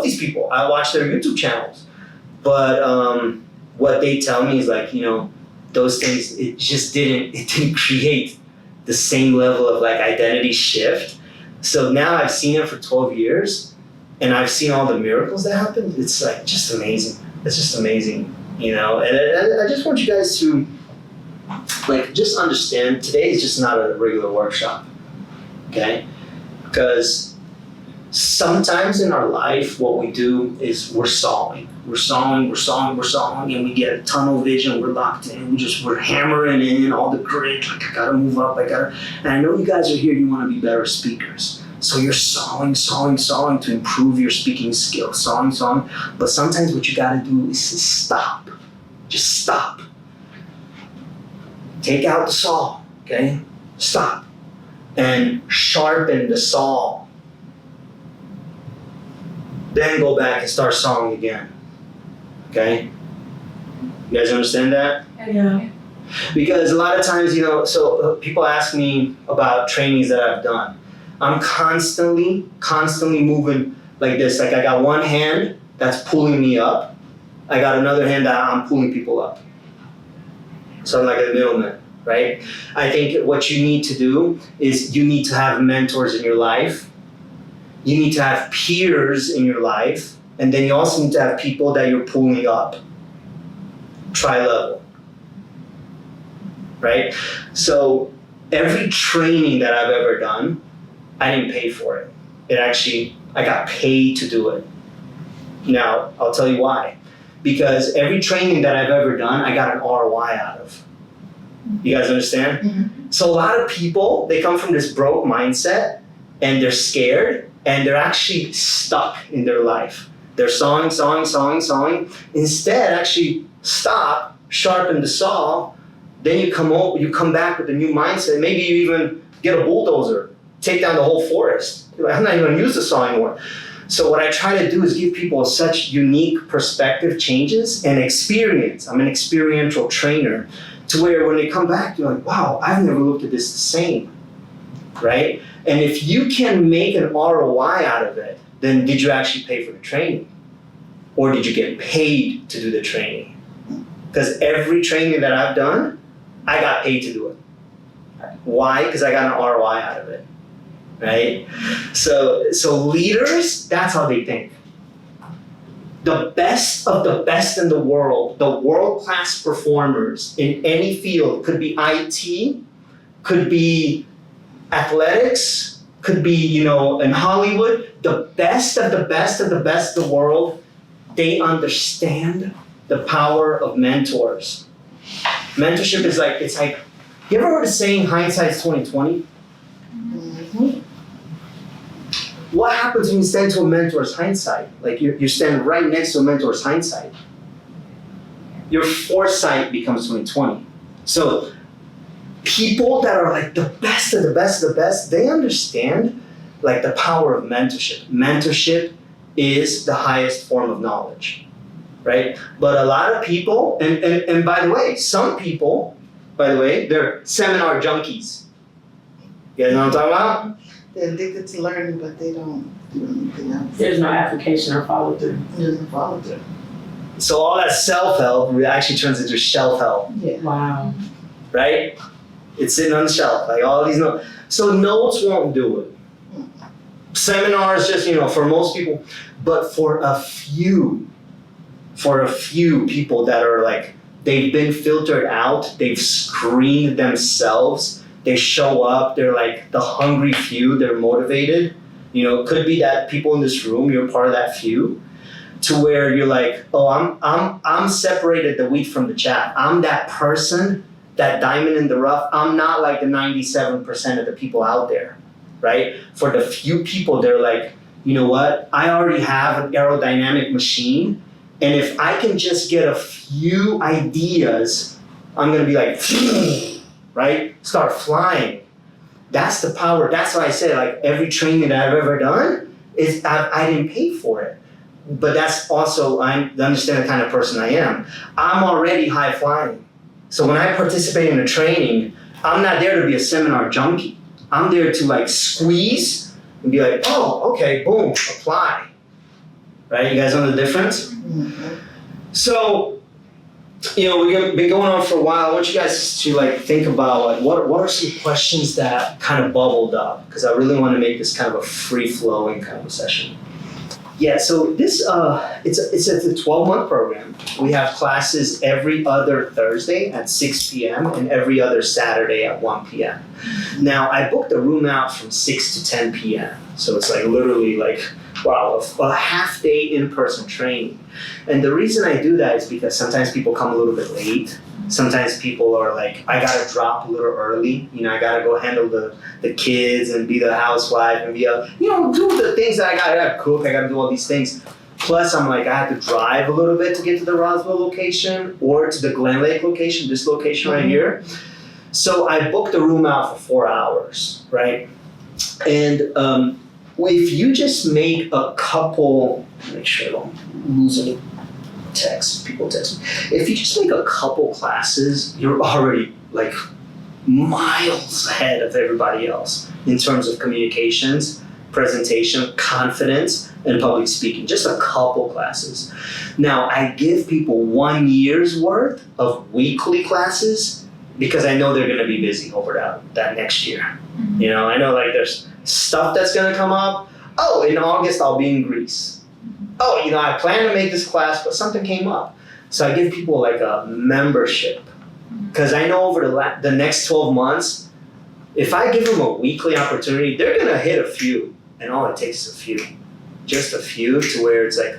love these people. I watch their YouTube channels. But what they tell me is like, those things, it didn't create the same level of like identity shift. So now I've seen it for 12 years and I've seen all the miracles that happen. It's like just amazing. It's just amazing, And I just want you guys to like just understand today is just not a regular workshop, okay? Because sometimes in our life, what we do is we're stalling, and we get a tunnel vision. We're locked in. We're hammering in all the grit. Like I gotta move up. And I know you guys are here. You want to be better speakers. So you're sawing to improve your speaking skills. Sawing. But sometimes what you gotta do is stop. Just stop. Take out the saw. Okay. Stop. And sharpen the saw. Then go back and start sawing again. Okay? You guys understand that? Yeah. Because a lot of times, so people ask me about trainings that I've done. I'm constantly moving like this. Like I got one hand that's pulling me up. I got another hand that I'm pulling people up. So I'm like a middleman, right? I think what you need to do is you need to have mentors in your life. You need to have peers in your life, and then you also need to have people that you're pulling up. Tri-level, right? So every training that I've ever done, I didn't pay for it. I got paid to do it. Now, I'll tell you why. Because every training that I've ever done, I got an ROI out of. You guys understand? Mm-hmm. So a lot of people, they come from this broke mindset, and they're scared, and they're actually stuck in their life. They're sawing. Instead, actually stop, sharpen the saw, then you come back with a new mindset. Maybe you even get a bulldozer, take down the whole forest. You're like, I'm not even gonna use the saw anymore. So what I try to do is give people such unique perspective changes and experience. I'm an experiential trainer to where when they come back, you're like, wow, I've never looked at this the same, right? And if you can make an ROI out of it, then did you actually pay for the training? Or did you get paid to do the training? Because every training that I've done, I got paid to do it. Why? Because I got an ROI out of it, right? So leaders, that's how they think. The best of the best in the world, the world-class performers in any field, could be IT, could be athletics, could be, in Hollywood, the best of the best of the best of the world, they understand the power of mentors. Mentorship is like, you ever heard of saying hindsight's 20/20? Mm-hmm. What happens when you stand to a mentor's hindsight? Like you're standing right next to a mentor's hindsight. Your foresight becomes 20/20. So people that are like the best of the best of the best, they understand like the power of mentorship. Mentorship is the highest form of knowledge, right? But a lot of people, and by the way, some people, they're seminar junkies. You guys know what I'm talking about? They're addicted to learning, but they don't do anything else. There's no application or follow through. There's no follow through. So all that self-help actually turns into shelf-help, Yeah. Wow. right? It's sitting on the shelf, like all these notes. So notes won't do it. Seminars just, for most people, but for a few people that are like, they've been filtered out, they've screened themselves, they show up, they're like the hungry few, they're motivated. Could be that people in this room, you're part of that few, to where you're like, oh, I'm separated the wheat from the chaff. I'm that person, that diamond in the rough. I'm not like the 97% of the people out there, right? For the few people, they're like, you know what? I already have an aerodynamic machine, and if I can just get a few ideas, I'm gonna be like, right? Start flying. That's the power. That's why I say like every training that I've ever done is I didn't pay for it. But that's also, I understand the kind of person I am. I'm already high flying. So when I participate in a training, I'm not there to be a seminar junkie. I'm there to like squeeze and be like, oh, okay, boom, apply. right? You guys know the difference? Mhm. So, we've been going on for a while. I want you guys to like think about like what are some questions that kind of bubbled up, because I really want to make this kind of a free flowing kind of a session. Yeah, so this it's a 12-month program. We have classes every other Thursday at 6 p.m. and every other Saturday at 1 p.m. Now I booked a room out from 6 to 10 p.m. So it's like literally like wow, a half day in-person training. And the reason I do that is because sometimes people come a little bit late. Sometimes people are like, I gotta drop a little early. I gotta go handle the kids and be the housewife and be do the things that I gotta cook. I gotta do all these things. Plus, I'm like, I have to drive a little bit to get to the Roswell location or to the Glen Lake location, this location right here. So I booked the room out for 4 hours, right? And if you just make a couple, make sure I don't lose any people text me. If you just make a couple classes, you're already like miles ahead of everybody else in terms of communications, presentation, confidence, and public speaking. Just a couple classes. Now, I give people 1 year's worth of weekly classes because I know they're going to be busy over that next year. I know like there's stuff that's going to come up. Oh, in August, I'll be in Greece. Oh, I plan to make this class, but something came up. So I give people like a membership. Because I know over the next 12 months, if I give them a weekly opportunity, they're going to hit a few. And all it takes is a few. Just a few to where it's like,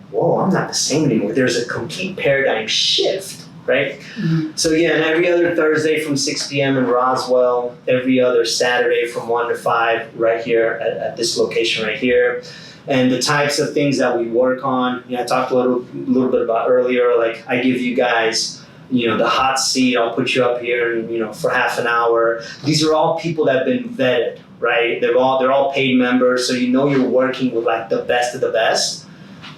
whoa, I'm not the same anymore. There's a complete paradigm shift, right? Mm-hmm. So yeah, and every other Thursday from 6 p.m. in Roswell, every other Saturday from 1 to 5 right here at this location right here. And the types of things that we work on, I talked a little bit about earlier, like I give you guys, the hot seat, I'll put you up here and, for half an hour. These are all people that have been vetted, right? They're all paid members, so you're working with like the best of the best.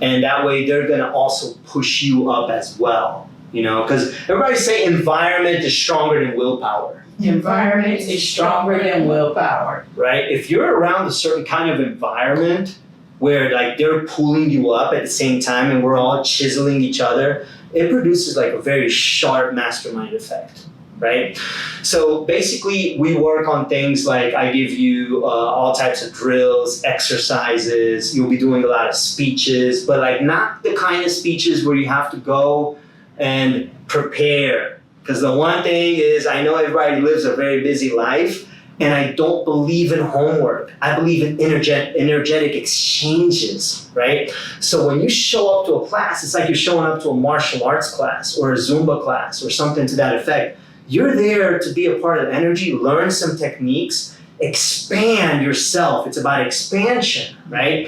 And that way they're gonna also push you up as well, because everybody say environment is stronger than willpower. Environment is stronger than willpower. Right? If you're around a certain kind of environment where like they're pulling you up at the same time and we're all chiseling each other, it produces like a very sharp mastermind effect, right? So basically we work on things like I give you all types of drills, exercises, you'll be doing a lot of speeches, but like not the kind of speeches where you have to go and prepare. Because the one thing is I know everybody lives a very busy life, and I don't believe in homework. I believe in energetic exchanges, right? So when you show up to a class, it's like you're showing up to a martial arts class or a Zumba class or something to that effect. You're there to be a part of energy, learn some techniques, expand yourself. It's about expansion, right?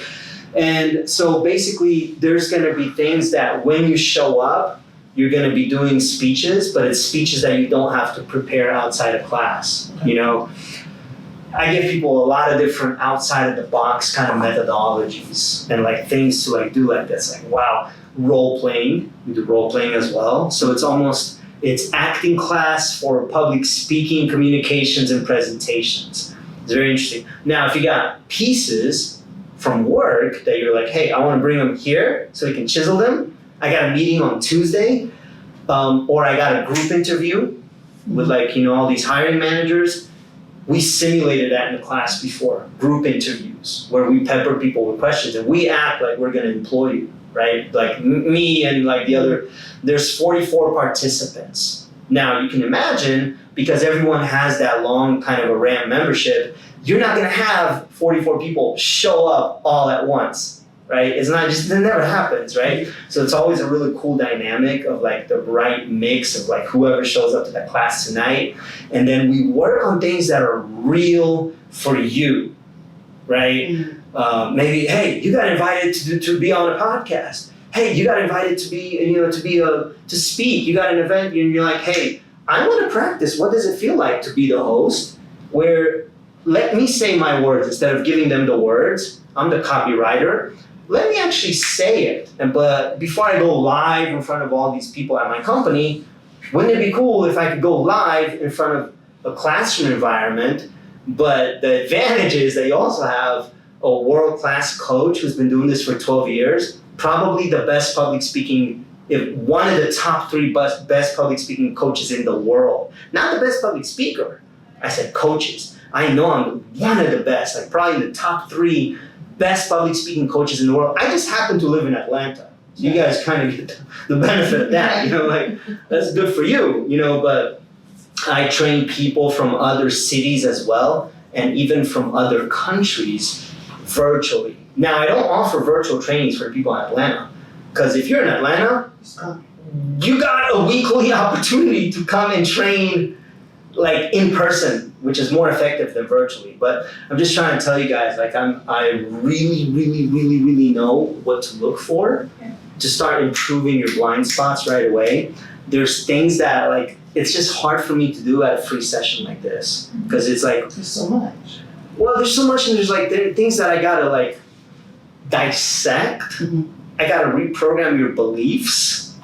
And so basically there's gonna be things that when you show up, you're going to be doing speeches, but it's speeches that you don't have to prepare outside of class. I give people a lot of different outside of the box kind of methodologies and like things to like do like this. Like, wow, role playing. We do role playing as well. So it's acting class for public speaking, communications, and presentations. It's very interesting. Now, if you got pieces from work that you're like, hey, I want to bring them here so we can chisel them. I got a meeting on Tuesday, or I got a group interview with all these hiring managers. We simulated that in the class before, group interviews, where we pepper people with questions and we act like we're gonna employ you, right? Like me and like the other, there's 44 participants. Now you can imagine, because everyone has that long kind of a RAM membership, you're not gonna have 44 people show up all at once. Right? It's not just, it never happens, right? So it's always a really cool dynamic of like the right mix of like whoever shows up to that class tonight. And then we work on things that are real for you, right? Mm-hmm. Maybe, hey, you got invited to be on a podcast. Hey, you got invited to be, to speak. You got an event and you're like, hey, I want to practice. What does it feel like to be the host? Where let me say my words instead of giving them the words. I'm the copywriter. Let me actually say it. But before I go live in front of all these people at my company, wouldn't it be cool if I could go live in front of a classroom environment? But the advantage is that you also have a world-class coach who's been doing this for 12 years probably the best public speaking, if one of the top 3 best public speaking coaches in the world. Not the best public speaker. I said coaches. I know I'm one of the best, like probably the top 3 best public speaking coaches in the world. I just happen to live in Atlanta. So you guys kind of get the benefit of that, like that's good for you, but I train people from other cities as well, and even from other countries virtually. Now, I don't offer virtual trainings for people in Atlanta, because if you're in Atlanta, you got a weekly opportunity to come and train like in person, which is more effective than virtually. But I'm just trying to tell you guys, like I really, really, really, really know what to look for to start improving your blind spots right away. There's things that like, it's just hard for me to do at a free session like this, because it's like, There's so much. well, there's so much, and there's like there are things that I gotta like dissect. Mhm. I gotta reprogram your beliefs.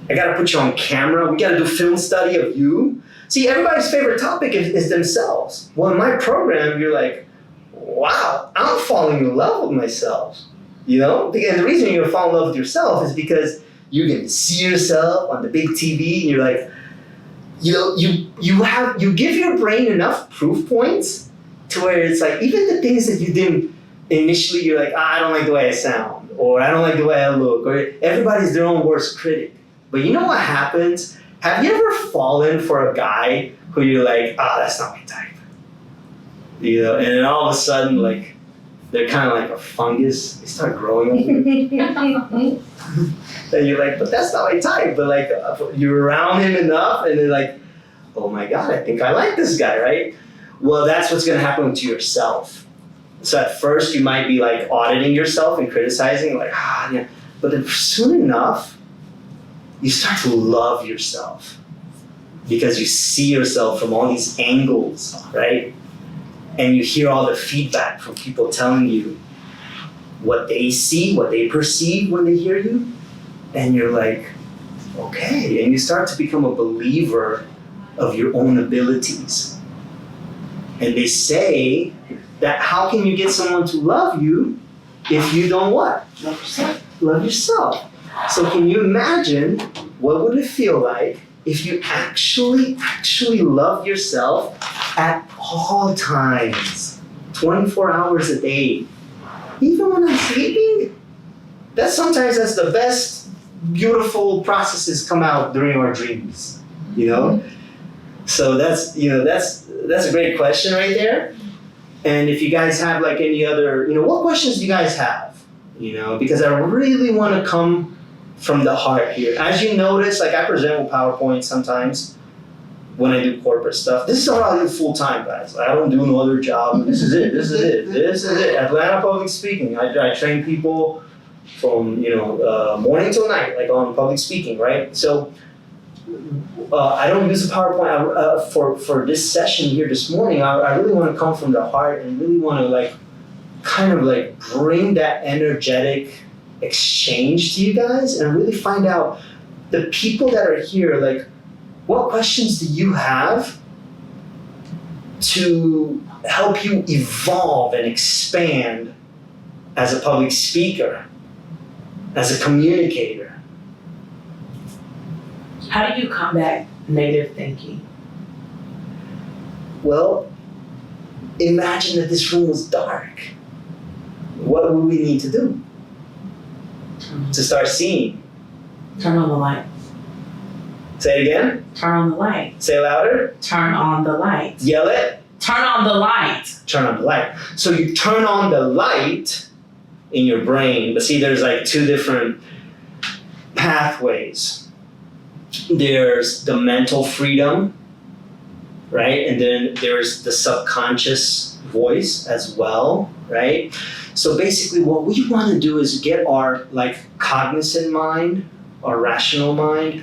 I gotta put you on camera. We gotta do film study of you. See, everybody's favorite topic is themselves. Well, in my program, you're like, wow, I'm falling in love with myself. And the reason you're gonna fall in love with yourself is because you can see yourself on the big TV, and you're like, you give your brain enough proof points to where it's like, even the things that you didn't initially, you're like, I don't like the way I sound, or I don't like the way I look, or everybody's their own worst critic. But you know what happens? Have you ever fallen for a guy who you're like, that's not my type? And then all of a sudden, like, they're kind of like a fungus. They start growing on you. And you're like, but that's not my type. But like, you're around him enough, and they're like, oh my God, I think I like this guy, right? Well, that's what's gonna happen to yourself. So at first, you might be like auditing yourself and criticizing, like, yeah. But then soon enough, you start to love yourself, because you see yourself from all these angles, right? And you hear all the feedback from people telling you what they see, what they perceive when they hear you. And you're like, okay. And you start to become a believer of your own abilities. And they say that how can you get someone to love you if you don't what? Love yourself. Love yourself. So can you imagine what would it feel like if you actually love yourself at all times, 24 hours a day, even when I'm sleeping? Sometimes that's the best, beautiful processes come out during our dreams, So that's a great question right there. And if you guys have like any other, what questions do you guys have? Because I really want to come from the heart here. As you notice, like I present with PowerPoint sometimes when I do corporate stuff. This is what I do full time, guys. I don't do no other job. This is it. Atlanta Public Speaking. I train people from morning till night, like on public speaking, right? So I don't use a PowerPoint for this session here this morning. I really want to come from the heart and really want to like kind of like bring that energetic exchange to you guys and really find out the people that are here, like what questions do you have to help you evolve and expand as a public speaker, as a communicator? How do you combat negative thinking? Well, imagine that this room was dark. What would we need to do to start seeing? Turn on the light. Say it again. Turn on the light. Say it louder. Turn on the light. Yell it. Turn on the light. Turn on the light. So you turn on the light in your brain, but see, there's like two different pathways. There's the mental freedom, right? And then there's the subconscious voice as well, right? So basically what we want to do is get our like cognizant mind, our rational mind,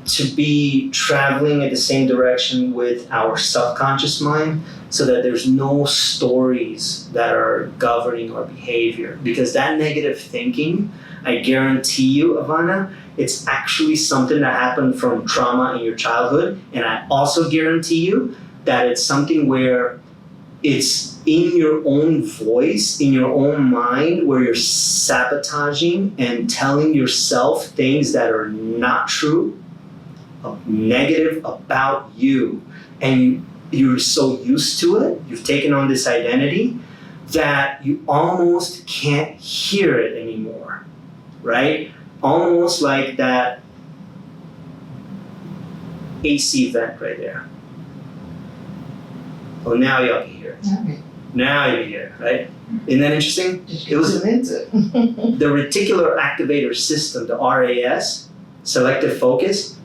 to be traveling at the same direction with our subconscious mind, so that there's no stories that are governing our behavior. Because that negative thinking, I guarantee you, Ivana, it's actually something that happened from trauma in your childhood. And I also guarantee you that it's something where it's in your own voice, in your own mind, where you're sabotaging and telling yourself things that are not true, negative about you. And you're so used to it, you've taken on this identity, that you almost can't hear it anymore, right? Almost like that AC vent right there. Oh, now y'all can hear it. Okay. Now you can hear it, right? Isn't that interesting? Just It was- tune into it. The reticular activator system, the RAS, selective focus,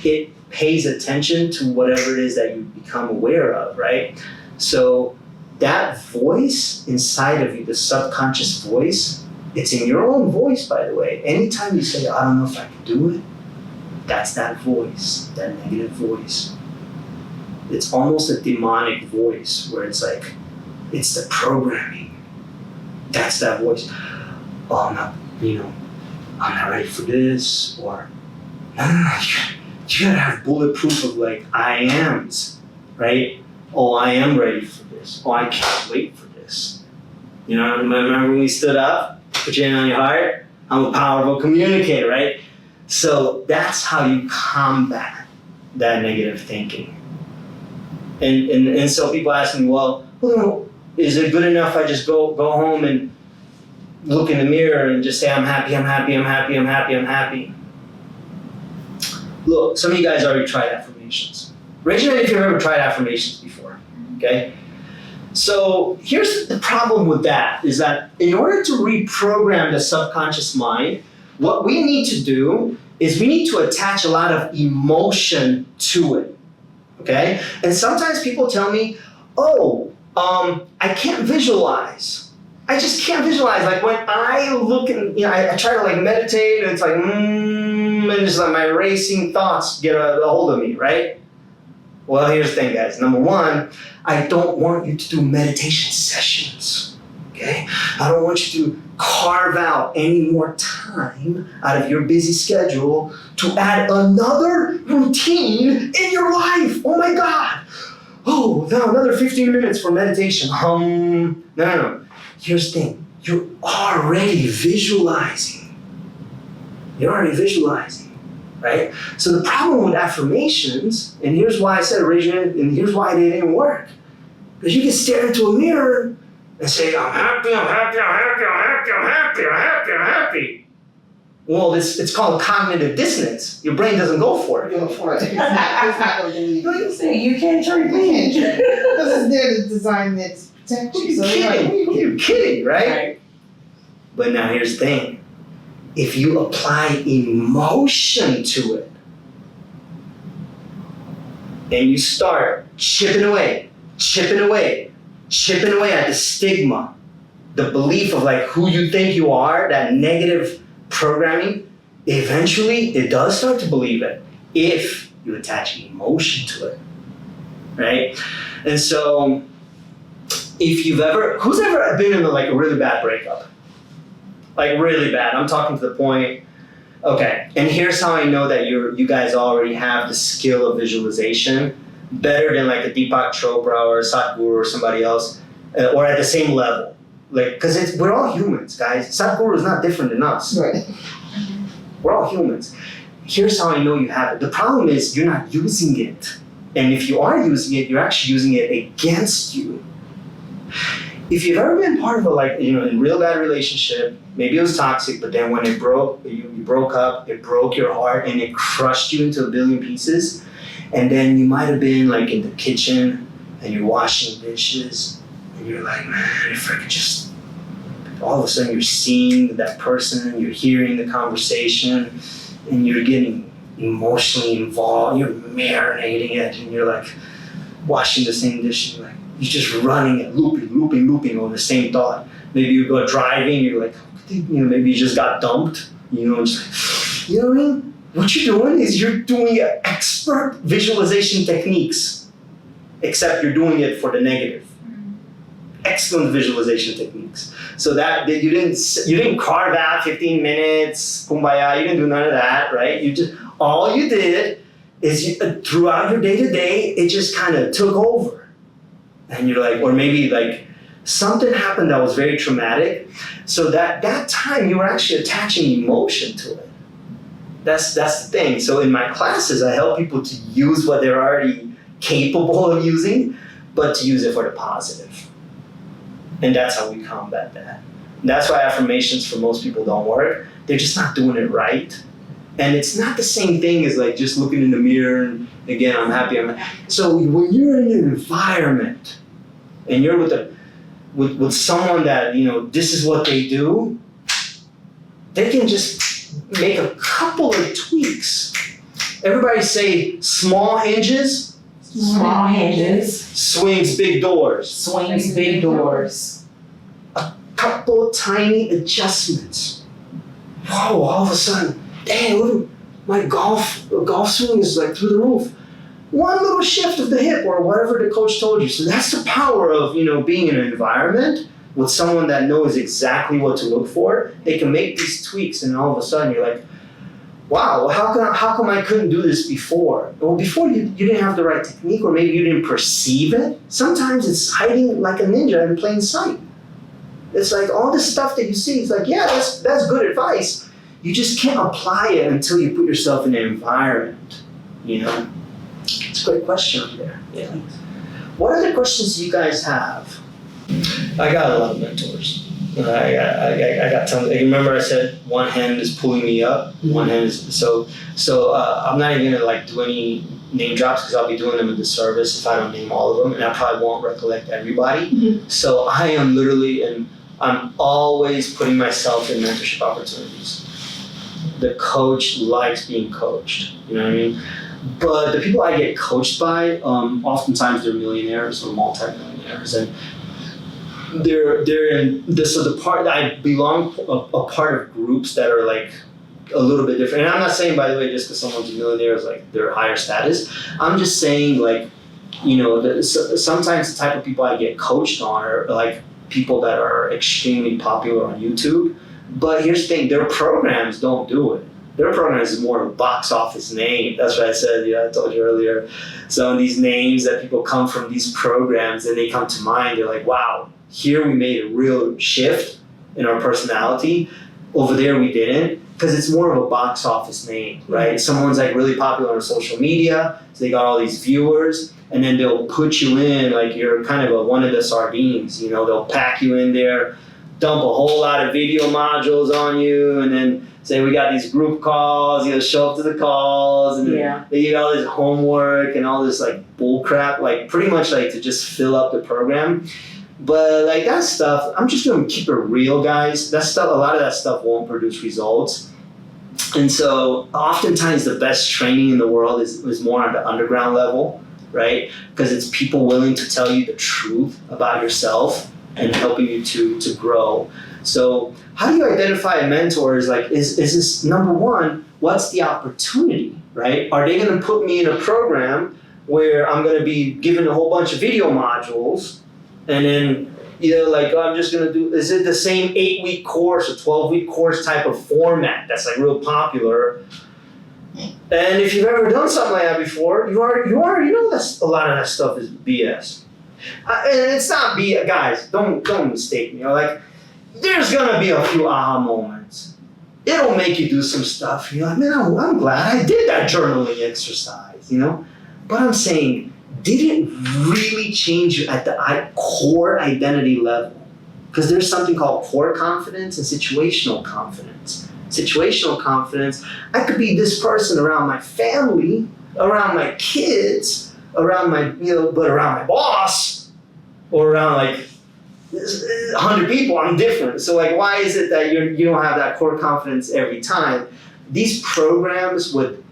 it pays attention to whatever it is that you become aware of, right? So that voice inside of you, the subconscious voice, it's in your own voice, by the way. Anytime you say, I don't know if I can do it, that's that voice, that negative voice. It's almost a demonic voice where it's like, it's the programming. That's that voice. Oh, I'm not ready for this, or no, you gotta have bulletproof of like I ams, right? Oh, I am ready for this. Oh, I can't wait for this. You know, remember when we stood up, put your hand on your heart? I'm a powerful communicator, right? So that's how you combat that negative thinking. And so people ask me, well, is it good enough I just go home and look in the mirror and just say I'm happy, I'm happy, I'm happy, I'm happy, I'm happy? Look, some of you guys already tried affirmations. Raise your hand if you've ever tried affirmations before, okay? So here's the problem with that, is that in order to reprogram the subconscious mind, what we need to do is we need to attach a lot of emotion to it, okay? And sometimes people tell me, I can't visualize. I just can't visualize. Like when I look and, I try to like meditate and it's like, and just like my racing thoughts get a hold of me, right? Well, here's the thing, guys. Number one, I don't want you to do meditation sessions, okay? I don't want you to carve out any more time out of your busy schedule to add another routine in your life. Oh my God. Oh, now another 15 minutes for meditation. No. Here's the thing. You're already visualizing. Right? So the problem with affirmations, and here's why I said raise your hand, and here's why they didn't work. Because you can stare into a mirror and say, I'm happy, I'm happy, I'm happy, I'm happy, I'm happy, I'm happy, I'm happy. Well, it's called cognitive dissonance. Your brain doesn't go for it. Go for it. It's not gonna believe What do you. you say? You can't trick You me. can't trick it. Because it's there to design it to protect What are you. you So you're like, kidding? You're kidding, right? Right. But now here's the thing. If you apply emotion to it, and you start chipping away at the stigma, the belief of like who you think you are, that negative programming, eventually it does start to believe it if you attach emotion to it, right? And so if who's ever been in a really bad breakup? Like really bad. I'm talking to the point, okay, and here's how I know that you guys already have the skill of visualization better than like a Deepak Chopra or a Sadhguru or somebody else, or at the same level. Like, because we're all humans, guys. Sadhguru is not different than us. right. We're all humans. Here's how I know you have it. The problem is you're not using it. And if you are using it, you're actually using it against you. If you've ever been part of a in real bad relationship, maybe it was toxic, but then when it broke, you broke up, it broke your heart and it crushed you into a billion pieces. And then you might have been like in the kitchen and you're washing dishes and you're like, man, if I could just, all of a sudden you're seeing that person, you're hearing the conversation and you're getting emotionally involved, you're marinating it and you're like washing the same dish and you're just running and looping on the same thought. Maybe you go driving, you're like, maybe you just got dumped, just like, you know what I mean? What you're doing is you're doing expert visualization techniques, except you're doing it for the negative. Excellent visualization techniques. So that you didn't carve out 15 minutes, kumbaya, you didn't do none of that, right? All you did is throughout your day-to-day, it just kind of took over. and you're like, or maybe like something happened that was very traumatic, so that time you were actually attaching emotion to it. That's the thing. So in my classes, I help people to use what they're already capable of using, but to use it for the positive. And that's how we combat that. And that's why affirmations for most people don't work. They're just not doing it right. And it's not the same thing as like just looking in the mirror and again, I'm happy. So when you're in an environment and you're with someone that, you know, this is what they do, they can just make a couple of tweaks. Everybody say small hinges, Small hinges, swings big doors. swings big doors. Couple tiny adjustments. Whoa, all of a sudden, dang, look, my golf swing is like through the roof. One little shift of the hip or whatever the coach told you. So that's the power of, you know, being in an environment with someone that knows exactly what to look for. They can make these tweaks and all of a sudden you're like, wow, how come I couldn't do this before? Well, before you didn't have the right technique or maybe you didn't perceive it. Sometimes it's hiding like a ninja in plain sight. It's like all this stuff that you see, it's like, yeah, that's good advice. You just can't apply it until you put yourself in an environment, you know? It's a great question there. Yeah. What other questions do you guys have? I got a lot of mentors. I got tons. Remember I said one hand is pulling me up, one hand is so. I'm not even gonna like do any name drops because I'll be doing them a disservice if I don't name all of them, and I probably won't recollect everybody. Mm-hmm. So I am literally, and I'm always putting myself in mentorship opportunities. The coach likes being coached. You know what I mean? But the people I get coached by, oftentimes they're millionaires or multi-millionaires, and they're in this. So the part I belong a part of groups that are like a little bit different. And I'm not saying, by the way, just because someone's a millionaire is like they're higher status. I'm just saying, like, you know, sometimes the type of people I get coached on are like people that are extremely popular on YouTube. But here's the thing: their programs don't do it. Their program is more of a box office name. That's what I said. Yeah, I told you earlier. So these names that people come from these programs and they come to mind, they're like, wow, here we made a real shift in our personality. Over there we didn't, because it's more of a box office name, right? Someone's like really popular on social media, so they got all these viewers, and then they'll put you in like you're kind of one of the sardines. You know, they'll pack you in there, dump a whole lot of video modules on you, and then say we got these group calls, you know, show up to the calls, and then they get all this homework and all this like bull crap, like pretty much like to just fill up the program. But like that stuff, I'm just gonna keep it real, guys. That stuff, a lot of that stuff won't produce results. And so oftentimes the best training in the world is more on the underground level, right? Because it's people willing to tell you the truth about yourself and helping you to grow. So how do you identify mentors? Like, is this, number one, what's the opportunity, right? Are they gonna put me in a program where I'm gonna be given a whole bunch of video modules and then, you know, like, I'm just gonna do, is it the same 8-week course or 12-week course type of format that's like real popular? And if you've ever done something like that before, you already know that a lot of that stuff is BS. And it's not BS, guys, don't mistake me. Like, there's gonna be a few aha moments. It'll make you do some stuff. You're like, man, I'm glad I did that journaling exercise, you know? But I'm saying, did it really change you at the core identity level? Because there's something called core confidence and situational confidence. Situational confidence, I could be this person around my family, around my kids, around my, you know, but around my boss, or around like 100 people, I'm different. So like, why is it that you don't have that core confidence every time? These programs with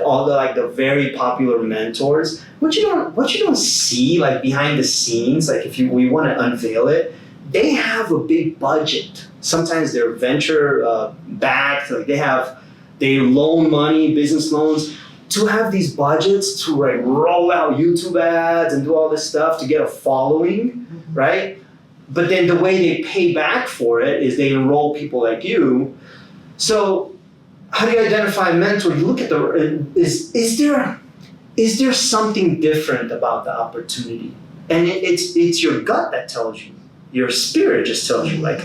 all the like the very popular mentors, what you don't see like behind the scenes, like if we want to unveil it, they have a big budget. Sometimes they're venture backed, like they loan money, business loans, to have these budgets to like roll out YouTube ads and do all this stuff to get a following, right? But then the way they pay back for it is they enroll people like you. So how do you identify a mentor? You look at is there something different about the opportunity? And it's your gut that tells you. Your spirit just tells you, like,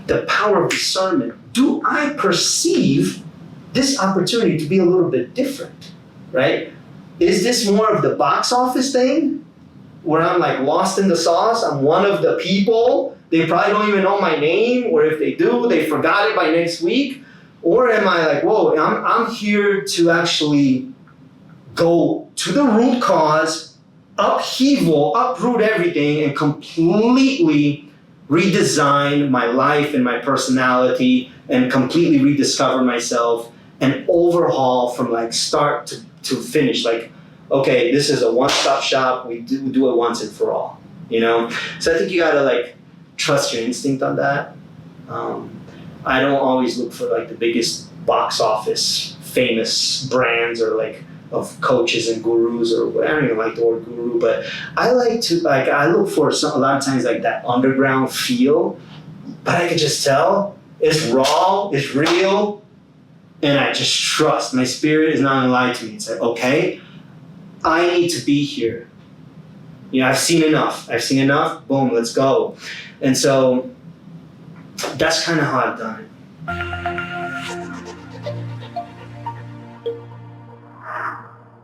the power of discernment. Do I perceive this opportunity to be a little bit different, right? Is this more of the box office thing where I'm like lost in the sauce? I'm one of the people. They probably don't even know my name, or if they do, they forgot it by next week. Or am I like, whoa, I'm here to actually go to the root cause, uproot everything, and completely redesign my life and my personality, and completely rediscover myself and overhaul from like start to finish. Like, okay, this is a one-stop shop. We do it once and for all, you know? So I think you gotta like trust your instinct on that. I don't always look for like the biggest box office famous brands or like of coaches and gurus, or I don't even like the word guru, but I like to I look for a lot of times like that underground feel, but I can just tell it's raw, it's real, and I just trust. My spirit is not gonna lie to me. It's like, okay, I need to be here. You know, I've seen enough. Boom, let's go. And so that's kind of how I've done it.